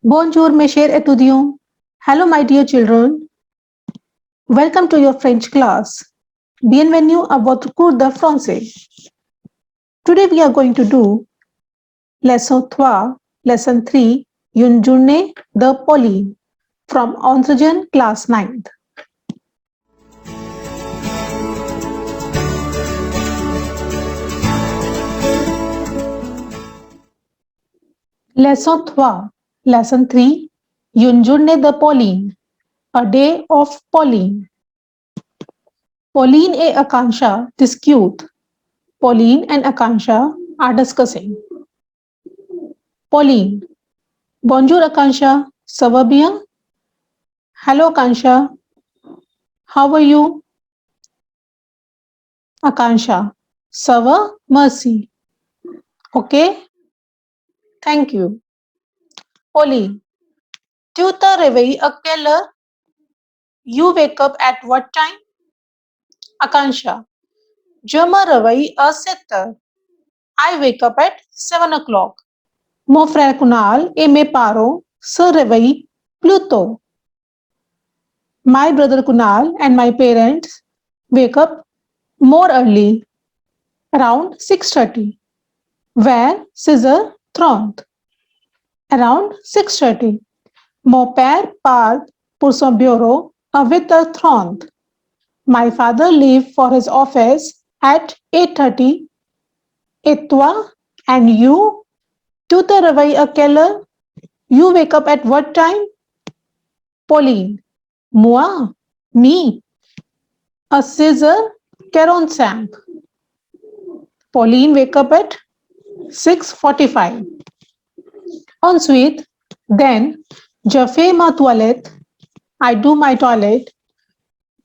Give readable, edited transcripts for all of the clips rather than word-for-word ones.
Bonjour mes chers étudiants. Hello my dear children. Welcome to your French class. Bienvenue à votre cours de français. Today we are going to do lesson 3, lesson 3, une journée de Pauline from Ontrajan class 9th. Lesson 3, lesson 3, une journée de Pauline, a day of Pauline. Pauline et Akansha dispute. Pauline and Akansha are discussing. Pauline. Bonjour Akansha, ça va bien? Hello Akansha, how are you? Akansha, ça va? Merci. Okay, thank you. Pauline, tu te réveilles à quelle heure? You wake up at what time? Akansha, je me réveille à 7 heures. I wake up at 7 o'clock. Mon frère Kunal et mes parents se réveillent plus tôt. My brother Kunal and my parents wake up more early, around 6:30. Where Caesar throned. Around 6:30. Mon père part pour son bureau à 8h30. My father leave for his office at 8:30. Et toi and you? Tu te réveilles à quelle heure? You wake up at what time? Pauline. Moi. Me. A Caesar 45. Pauline wake up at 6:45. Ensuite, then, je fais ma toilette. I do my toilet.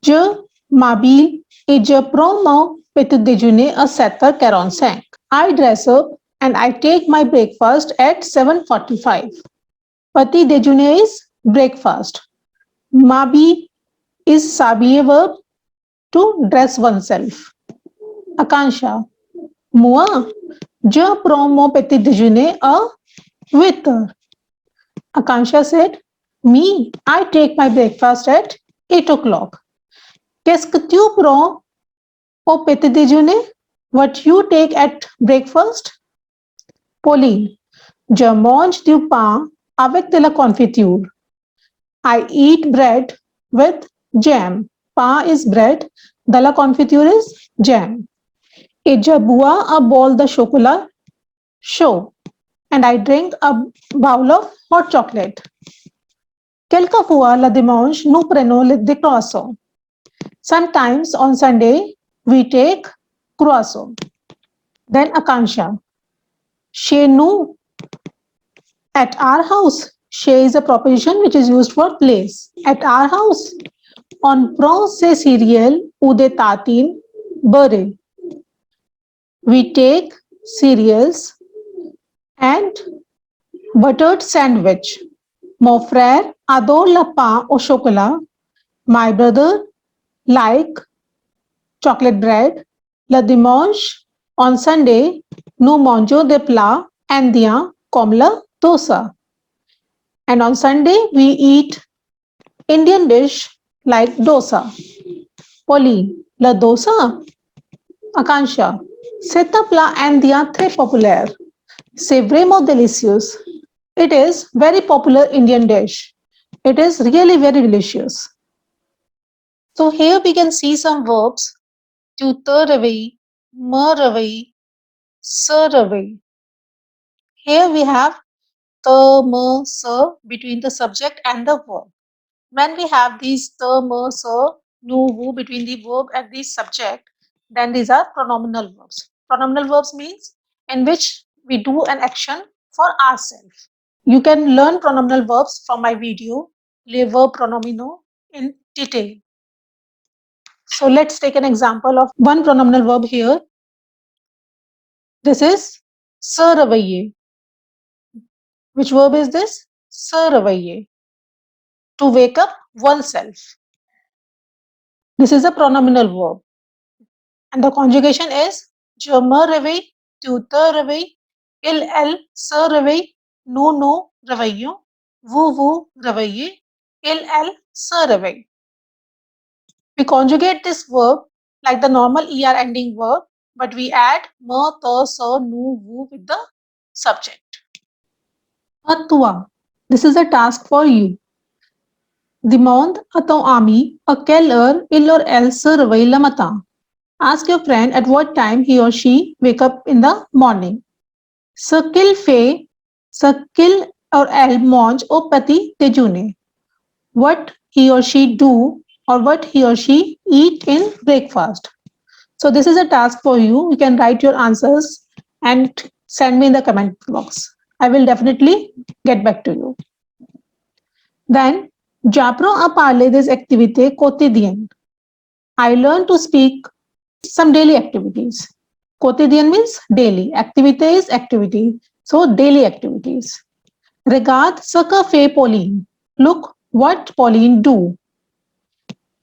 Je m'habille et je prends mon petit déjeuner à 7h45. I dress up and I take my breakfast at 7:45. Petit déjeuner is breakfast. M'habille is s'habiller verb to dress oneself. Akansha. Moi, je prends mon petit déjeuner à 8h. Akansha said, me, I take my breakfast at 8 o'clock. Qu'est-ce que tu prends au petit déjeuner? What you take at breakfast? Pauline, je mange du pain avec de la confiture. I eat bread with jam. Pain is bread, de la confiture is jam. Et je bois un bol de chocolat chaud. And I drink a bowl of hot chocolate. Quelquefois, le dimanche, nous prenons des croissants. Sometimes on Sunday, we take croissant. Then Akansha. Chez nous, at our house. Chez is a preposition which is used for place. At our house. On prend ces céréales ou des tartines beurrées. We take cereals and buttered sandwich. Mon frère adore le pain au chocolat. My brother like chocolate bread. Le dimanche, on Sunday, nous mangeons des plats indiens comme le dosa. And on Sunday, we eat Indian dish like dosa. Pauline, le dosa? Akansha, c'est un plat indien très populaire. C'est vraiment délicieux. It is very popular Indian dish. It is really very delicious. So here we can see some verbs. Tu te réveilles, me réveille, se réveille. Here we have te, me, se between the subject and the verb. When we have these te, me, se, nu, vu between the verb and the subject, then these are pronominal verbs. Pronominal verbs means in which we do an action for ourselves. You can learn pronominal verbs from my video, Les verbes pronominaux, in detail. So let's take an example of one pronominal verb here. This is se réveiller. Which verb is this? Se réveiller. To wake up oneself. This is a pronominal verb. And the conjugation is je me réveille, tu te réveilles, il, elle se réveille, nous nous réveillons, वो रवैये, il se réveille. We conjugate this verb like the normal er ending verb, but we add me, te, se, nu, vu with the subject. Atua. This is a task for you. Dimond atau ami a keller il or el se réveille le matin. Ask your friend at what time he or she wake up in the morning. Ce qu'il fait, ce qu'il or elle mange au petit déjeuner. What he or she do or what he or she eat in breakfast. So this is a task for you. You can write your answers and send me in the comment box. I will definitely get back to you. Then, j'apprends à parler des activités quotidiennes. I learn to speak some daily activities. Quotidien means daily. Activité is activity. So daily activities. Regarde ce que fait Pauline. Look what Pauline do.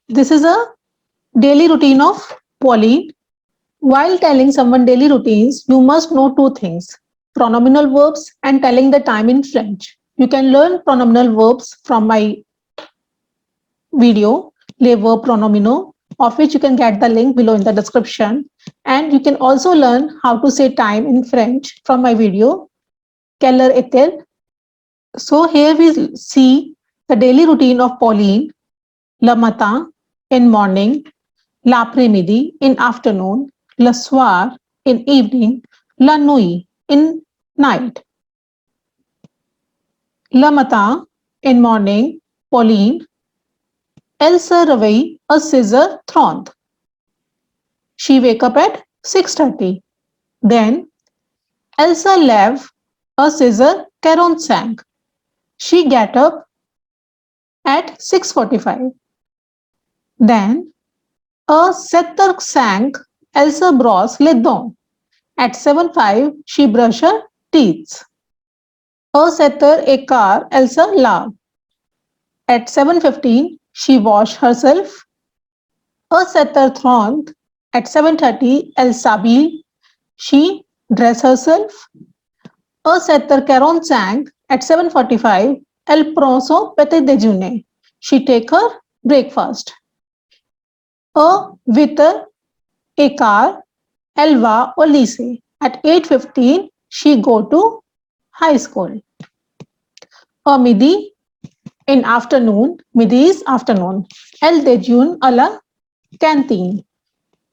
This is a daily routine of Pauline. While telling someone daily routines, you must know two things: pronominal verbs and telling the time in French. You can learn pronominal verbs from my video, Les verbes pronominaux, of which you can get the link below in the description. And you can also learn how to say time in French from my video, Quelle heure est-elle? So here we see the daily routine of Pauline: le matin, in morning; l'après-midi, in afternoon; le soir, in evening; la nuit, in night. Le matin, in morning, Pauline, elle se réveille à 6h30. She wake up at 6:30. Then, elle se lève à 6h45. She get up at 6:45. Then, à 7h05, elle se brosse les dents. At 7:05, she brush her teeth. À 7h15, elle se lave. At 7:15, she wash herself. À 7h30, at 7:30, elle s'habille. She dress herself. À 7h45, at 7:45, elle prend son petit déjeuner. She take her breakfast. À 8h15, elle va au lycée. At 8:15, she go to high school. À midi, in afternoon, midi is afternoon. Elle déjeune à la cantine.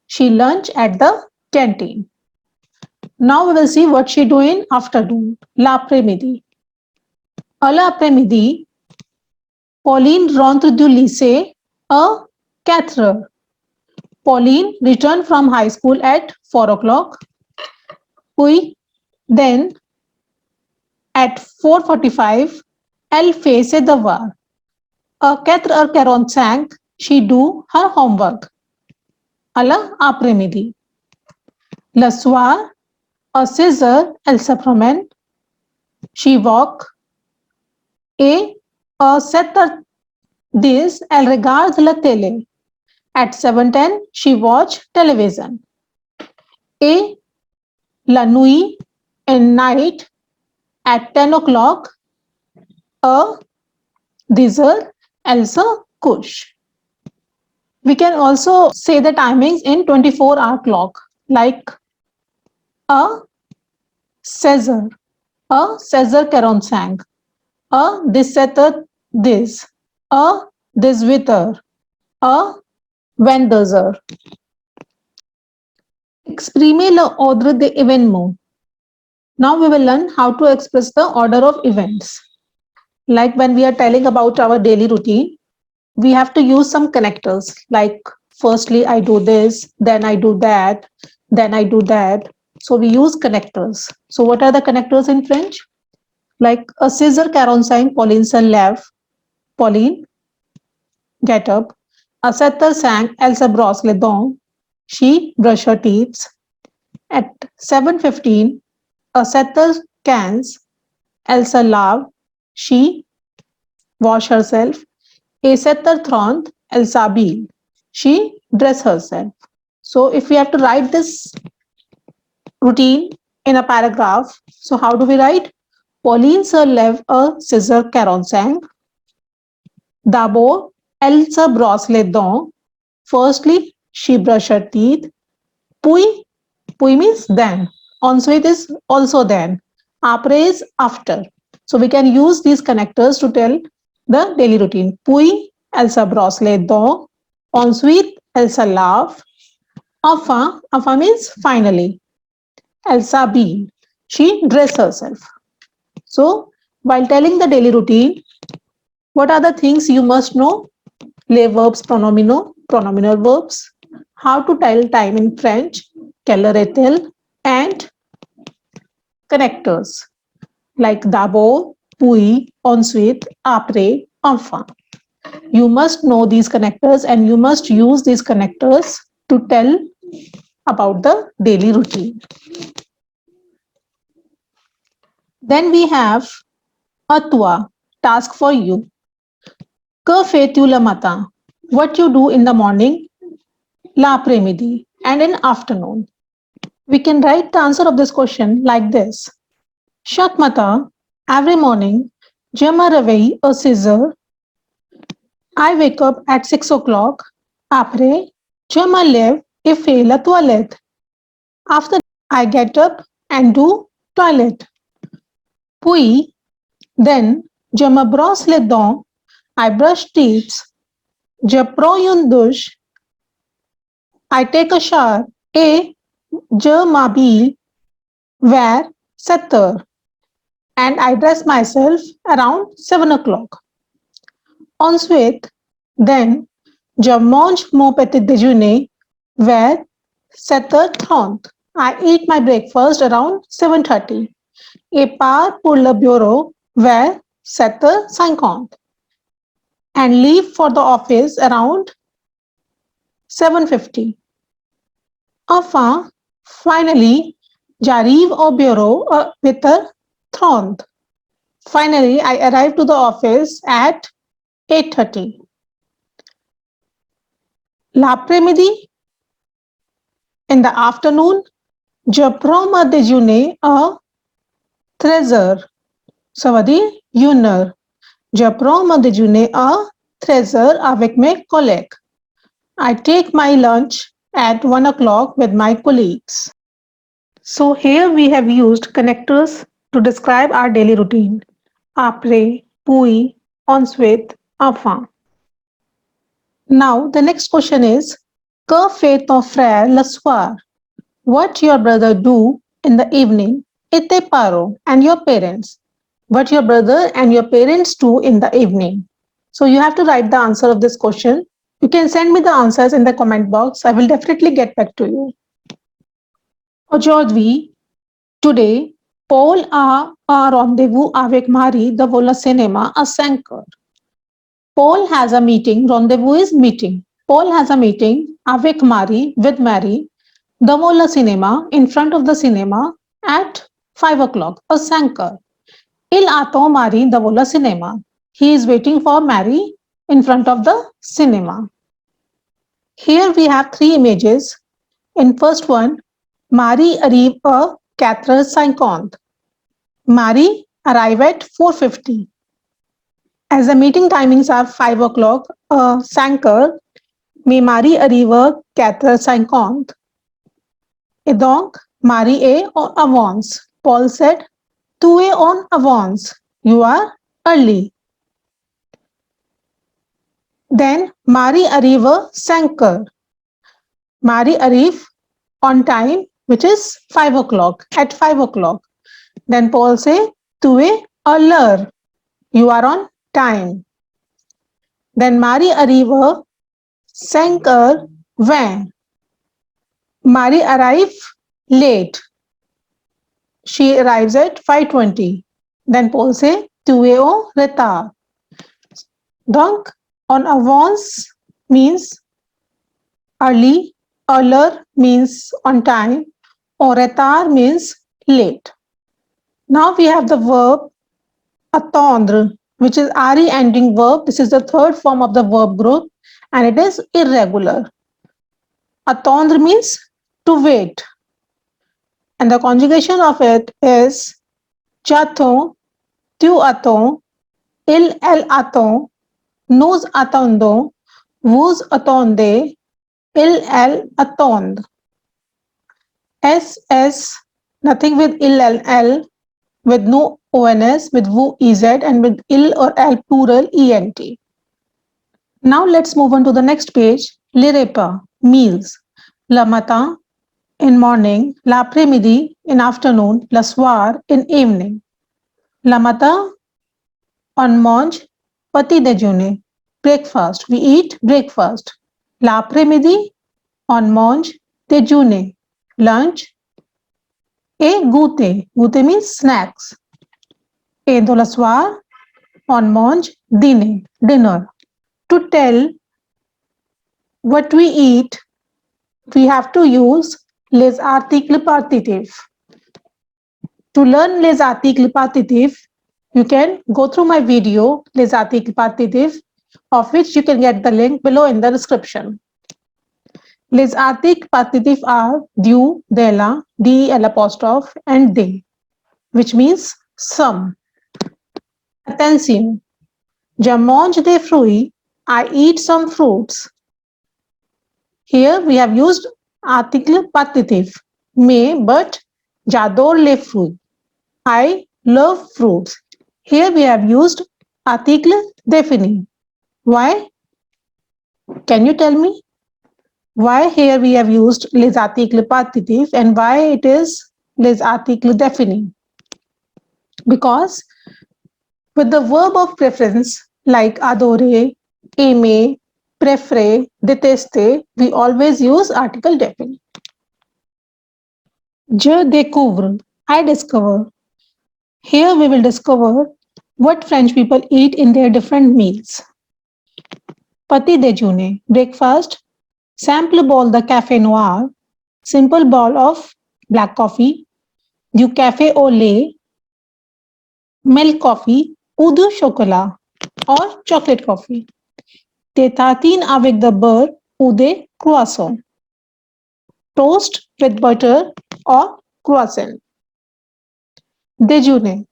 She lunch at the canteen. Now we will see what she do in afternoon, l'après-midi. À l'après-midi, Pauline rentre du lycée à 4h. Pauline returned from high school at 4 o'clock. Then at 4:45, elle fait ses devoirs. À 4h45, she do her homework. À l'après-midi. Le soir, à 6h, elle se promène. She walk. Et à 7h10, elle regarde la télé. At 7:10, she watch television. Et la nuit, and night, at 10 o'clock, à 10h, elle se couche. We can also say the timings in 24-hour clock, like à 16h, à 16h45, à 17h10, à 18h, à 22h. Exprimer l'ordre des événements. Now we will learn how to express the order of events. Like when we are telling about our daily routine, we have to use some connectors, like firstly I do this, then I do that, then I do that. So we use connectors. So what are the connectors in French? Like a 6h45, Pauline se lève. Pauline, get up. À 7h05, elle se brosse les dents. She brush her teeth. At 7:15, à 7h15, elle se lave. She wash herself. Et 7h30, elle s'habille. She dress herself. So if we have to write this routine in a paragraph, so how do we write? Pauline se lève un 6h45. D'abord, elle se brosse les dents. Firstly, she brushes her teeth. Puis, puis means then. Ensuite is also then. Après is after. So we can use these connectors to tell the daily routine. Puis, elle se brosse les dents. Ensuite, elle se lave. Enfin means finally. Elle s'habille. She dresses herself. So, while telling the daily routine, what are the things you must know? Les verbs pronominaux, pronominal verbs, how to tell time in French, quelle heure est-elle, and connectors like d'abord, puis, ensuite, après, enfin. You must know these connectors and you must use these connectors to tell about the daily routine. Then we have a toi, task for you. Que fais-tu le matin? What you do in the morning, l'après-midi, and in afternoon. We can write the answer of this question like this. Chaque matin, every morning, je me réveille à 6 heures. I wake up at 6 o'clock. Après, je me lève et fais la toilette. After, I get up and do toilet. Puis, then, je me brosse les dents. I brush teeth. Je prends une douche. I take a shower. Et je m'habille vers 7 heures. And I dress myself around 7 o'clock. Ensuite, then, je mange mon petit déjeuner vers 7h30. I eat my breakfast around 7:30 et pars pour le bureau vers 7h50 and leave for the office around 7:50. Enfin, finally, j'arrive au bureau à 8h30. Finally, I arrive to the office at 8:30. L'après-midi, in the afternoon, je prends mon déjeuner à 13h. Ça veut dire 1h. Je prends mon déjeuner à 13h avec mes collègues. I take my lunch at 1 o'clock with my colleagues. So here we have used connectors to describe our daily routine. Après, puis, ensuite, enfin. Now the next question is, que fait ton frère le soir? What your brother do in the evening? Et tes parents and your parents. What your brother and your parents do in the evening. So you have to write the answer of this question. You can send me the answers in the comment box. I will definitely get back to you. Aujourd'hui, today, Paul a un rendezvous avec Marie devant le cinéma à 5 heures. Paul has a meeting, rendezvous is meeting. Paul has a meeting avec Marie, with Mary, devant le cinéma, in front of the cinema, at 5 o'clock, à 5 heures. Il attend Marie devant le cinéma. He is waiting for Mary in front of the cinema. Here we have 3 images. In first one, Marie arrive à 4h50. Marie arrive at 4:50. As the meeting timings are 5 o'clock, 5 heures, mais Marie arrive à 4h50. Et donc, Marie est en avance. Paul said, tu es en avance. You are early. Then, Marie arrive à 5 heures. Marie arrive on time, which is 5 o'clock, at 5 o'clock. Then Paul say, tu es à l'heure. You are on time. Then Marie arrive à 5h20. Marie arrive late. She arrives at 5:20. Then Paul say, tu es en retard. Donc, en avance means early, à l'heure means on time, en retard means late. Now we have the verb attendre, which is RE ending verb. This is the third form of the verb group and it is irregular. Attendre means to wait. And the conjugation of it is j'attends tu attends, elle attend, nous attendons, vous attendez, elle attendent. S, nothing with L, with no ONS, with vous, EZ, and with il or L plural ENT. Now let's move on to the next page. Le repas, meals. Le matin, in morning. L'après-midi, in afternoon. Le soir, in evening. Le matin, on mange petit déjeuner, breakfast. We eat breakfast. L'après-midi, on mange déjeuner, lunch. Et goûter. Goûter means snacks. Et dans le soir, on mange dîner, dinner. To tell what we eat, we have to use les articles partitifs. To learn les articles partitifs, you can go through my video, les articles partitifs, of which you can get the link below in the description. Les articles partitifs are du, della, del apostrophe, and de, which means some. Attention. Je mange des fruits. I eat some fruits. Here we have used article partitif. Mais, but, j'adore les fruits. I love fruits. Here we have used article défini. Why? Can you tell me? Why here we have used les articles partitifs and why it is les articles définis? Because with the verb of preference like adorer, aimer, préférer, détester, we always use article défini. Je découvre, I discover. Here we will discover what French people eat in their different meals. Petit déjeuner, breakfast. Simple bol de café noir, simple bowl of black coffee. Du café au lait, milk coffee ou du chocolat or chocolate coffee. Des tartines avec the beurre ou des croissants. Toast with butter or croissant. Déjeuner,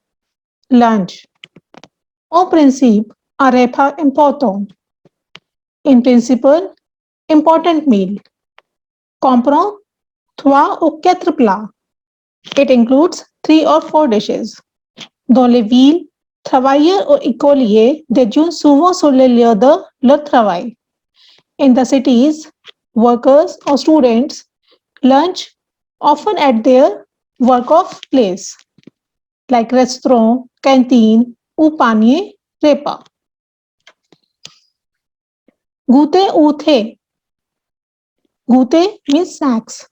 lunch. En principe, un repas important. In principle, important meal. Comprend 3 ou 4 plats. It includes 3 or 4 dishes. Dans les villes, travailleurs ou écoliers déjeunent souvent sur les lieux de leur travail. In the cities, workers or students lunch often at their work of place, like restaurant, canteen ou panier repas. Goûter ou thé. Goûter means snacks.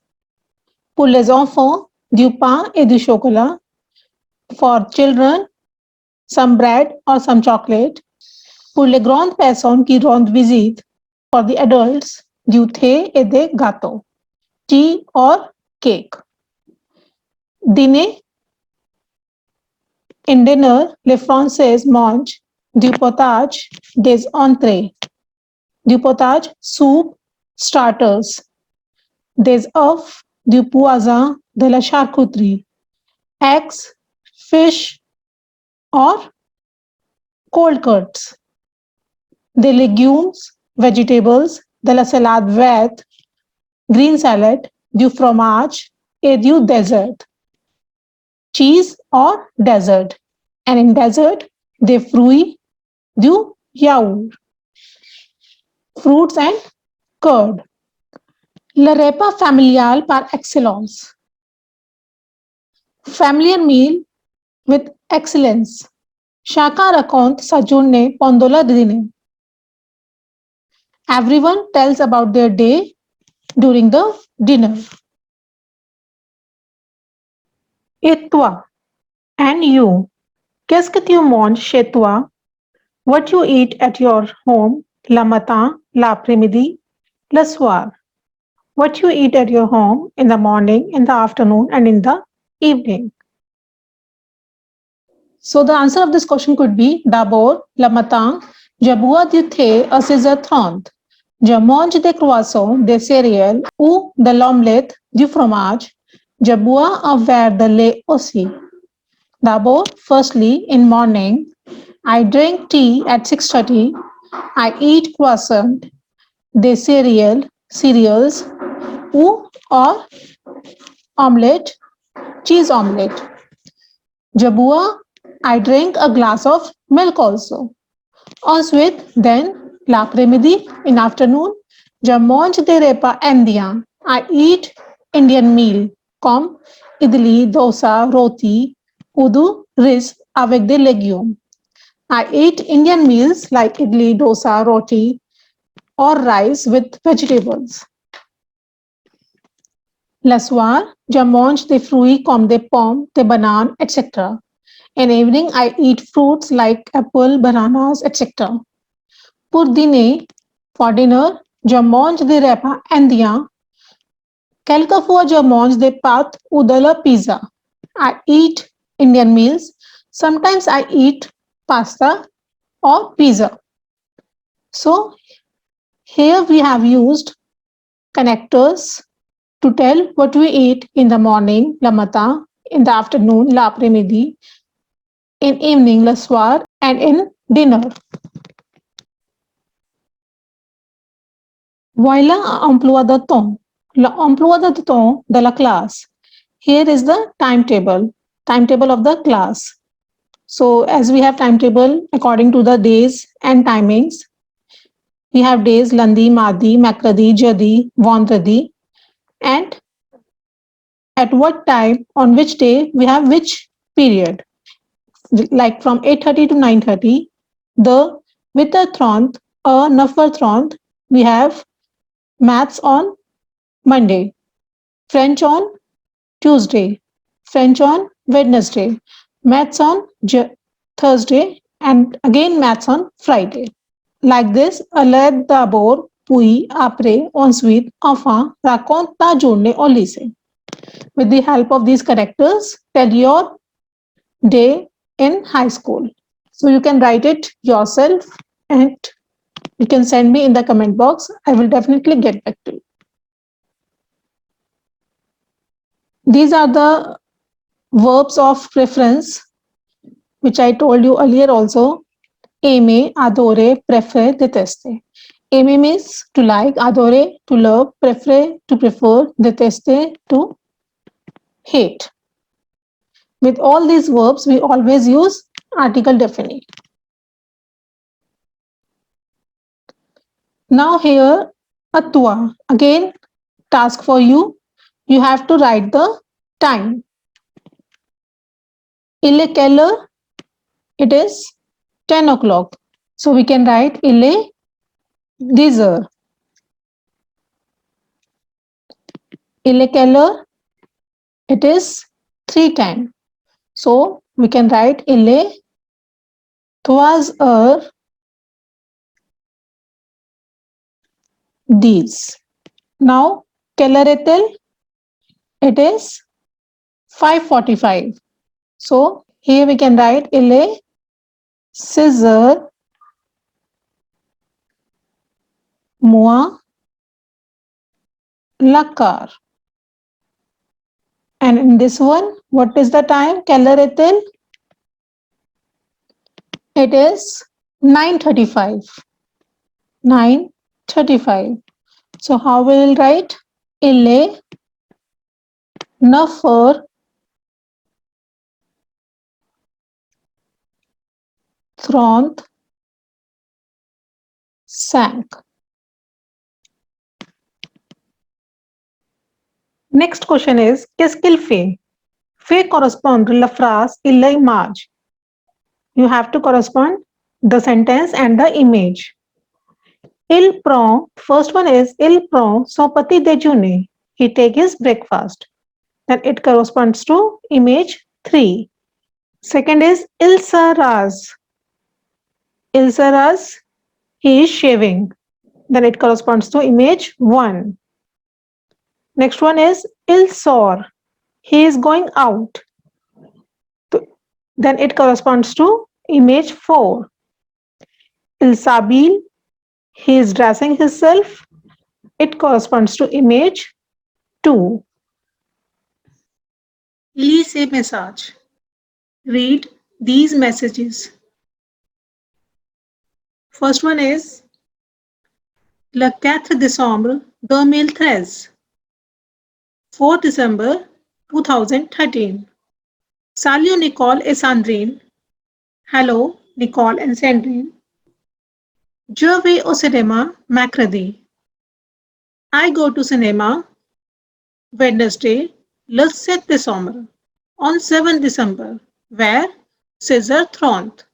Pour les enfants, du pain et du chocolat. For children, some bread or some chocolate. Pour les grandes personnes qui rendent visite. For the adults, du thé et des gâteaux. Tea or cake. Dîner. In dinner, les Français mangent du potage, des entrées. Du potage, soup, starters. Des œufs, du poisson, de la charcuterie. Eggs, fish, or cold cuts. Des légumes, vegetables, de la salade verte, green salad, du fromage, et du dessert. Cheese or dessert. And in dessert, des fruits, du yaourt. Fruits and curd. Le repas familial par excellence. Familiar meal with excellence. Chacun raconte sa journée pendant le dîner. Everyone tells about their day during the dinner. Et toi? And you? Qu'est-ce que tu manges chez toi? What you eat at your home? Le matin, l'après-midi, le soir. What you eat at your home in the morning, in the afternoon, and in the evening. So the answer of this question could be d'abord, le matin, je bois du thé à 6h30. Je mange des croissants, des céréales ou de l'omelette, du fromage. Je bois un verre de lait aussi. D'abord, firstly, in morning, I drink tea at 6:30. I eat croissant, des cereals, ou or omelette, cheese omelette. Jabua, I drink a glass of milk also. Ensuite, then, l'après-midi, in afternoon, je mange des repas indiens. I eat Indian meal, comme idli, dosa, roti, udu, rice avec des légumes. I eat Indian meals like idli, dosa, roti, or rice with vegetables. Le soir, je mange des fruits comme des pommes, des bananes, etc. In evening, I eat fruits like apple, bananas, etc. Pour dîner, for dinner, je mange des repas indiens. Quelquefois, je mange des pâtes ou de la pizza. I eat Indian meals. Sometimes I eat pasta or pizza. So here we have used connectors to tell what we eat in the morning, la matin, in the afternoon, l'après-midi, in evening, le soir, and in dinner. Voilà emploi de temps. L'emploi de temps de la classe. Here is the timetable of the class. So as we have timetable according to the days and timings, we have days lundi, mardi, mercredi, jeudi, vendredi, and at what time, on which day, we have which period. Like from 8:30 to 9:30, the with the Trant or Nafar we have maths on Monday, French on Tuesday, French on Wednesday, maths on Thursday, and again maths on Friday. Like this, l'aide d'abord, puis, après, ensuite, enfin, raconte ta journée au lycée. With the help of these characters, tell your day in high school. So you can write it yourself and you can send me in the comment box. I will definitely get back to you. These are the verbs of preference, which I told you earlier also. Aimer, adore, prefer, détester. Aimer means to like, adore, to love, prefer, to prefer, détester, to hate. With all these verbs, we always use article definite. Now here, atwa. Again, task for you. You have to write the time. Il est quelle heure? It is 10 o'clock. So we can write il est 10 heures. Il est quelle heure? It is 3:10. So we can write il est 3 heures 10. Now, quelle heure est-elle? It is 5:45. So here we can write il est 6 heures moins la quart. And in this one, what is the time? Quelle heure est-elle? It is 9:35. 9:35. So how we will write? Il est 9 heures 35. Next question is, qu'est-ce qu'il fait? Fait correspond la phrase il image. You have to correspond the sentence and the image. Il prend, first one is, il prend son petit déjeuner. He take his breakfast. Then it corresponds to image 3. Second is, il se rase. Il se rase, he is shaving. Then it corresponds to image 1. Next one is, il sort. He is going out. Then it corresponds to image 4. Il s'habille. He is dressing himself. It corresponds to image 2. Lit ses messages. read these messages. First one is Le 4 décembre 2013, 4 December 2013. Salut Nicole et Sandrine. Hello Nicole and Sandrine. Je vais au cinéma mercredi. I go to cinema Wednesday le 7 décembre. On 7 December. Where? César Tront.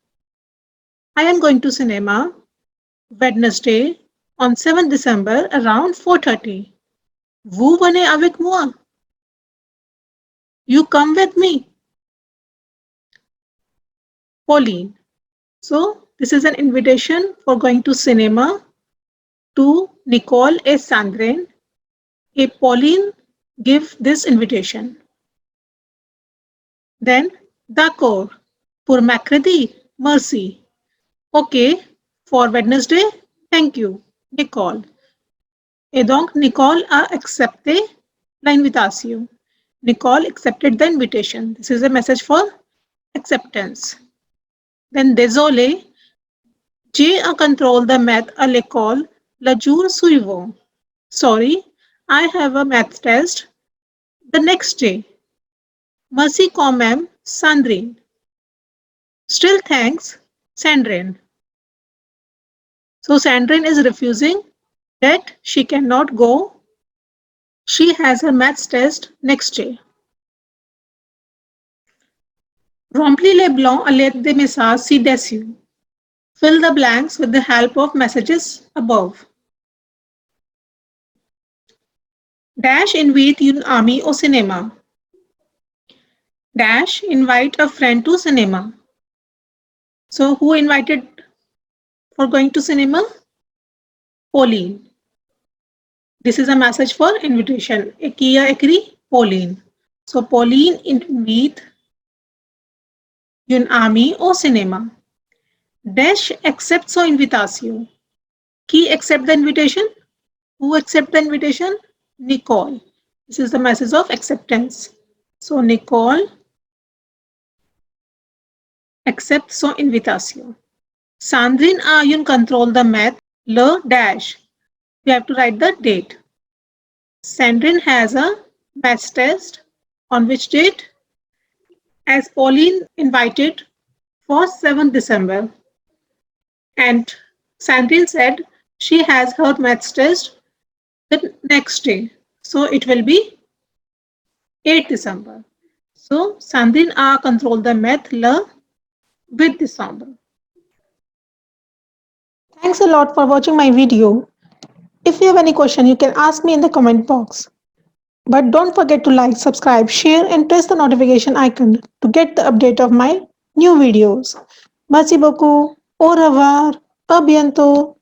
I am going to cinema Wednesday on 7 December around 4:30. Vous venez avec moi? You come with me? Pauline. So this is an invitation for going to cinema to Nicole et Sandrine. A Pauline give this invitation. Then d'accord. Pour mercredi, merci. Okay. For Wednesday, thank you, Nicole. Et donc, Nicole a accepté l'invitation. Nicole accepted the invitation. This is a message for acceptance. Then, désolé, j'ai un contrôle de maths à l'école le jour suivant. Sorry, I have a math test the next day. Merci quand même, Sandrine. Still thanks, Sandrine. So Sandrine is refusing that she cannot go. She has her maths test next day. Remplis les blancs à l'aide des messages ci-dessus. Fill the blanks with the help of messages above. Dash invite une amie au cinéma. Dash invite a friend to cinema. So who invited for going to cinema? Pauline. This is a message for invitation. Qui a écrit? Pauline. So Pauline invite une amie au cinéma. Dash accepts son invitation. Qui accept the invitation? Who accept the invitation? Nicole. This is the message of acceptance. So Nicole accepts son invitation. Sandrine a un contrôle de maths le dash. We have to write the date. Sandrine has a maths test on which date? As Pauline invited for 7th December. And Sandrine said she has her maths test the next day. So it will be 8 December. So Sandrine a contrôle de maths le 8 December. Thanks a lot for watching my video. If you have any question, you can ask me in the comment box. But don't forget to like, subscribe, share and press the notification icon to get the update of my new videos. Merci beaucoup. Au revoir. A bientôt.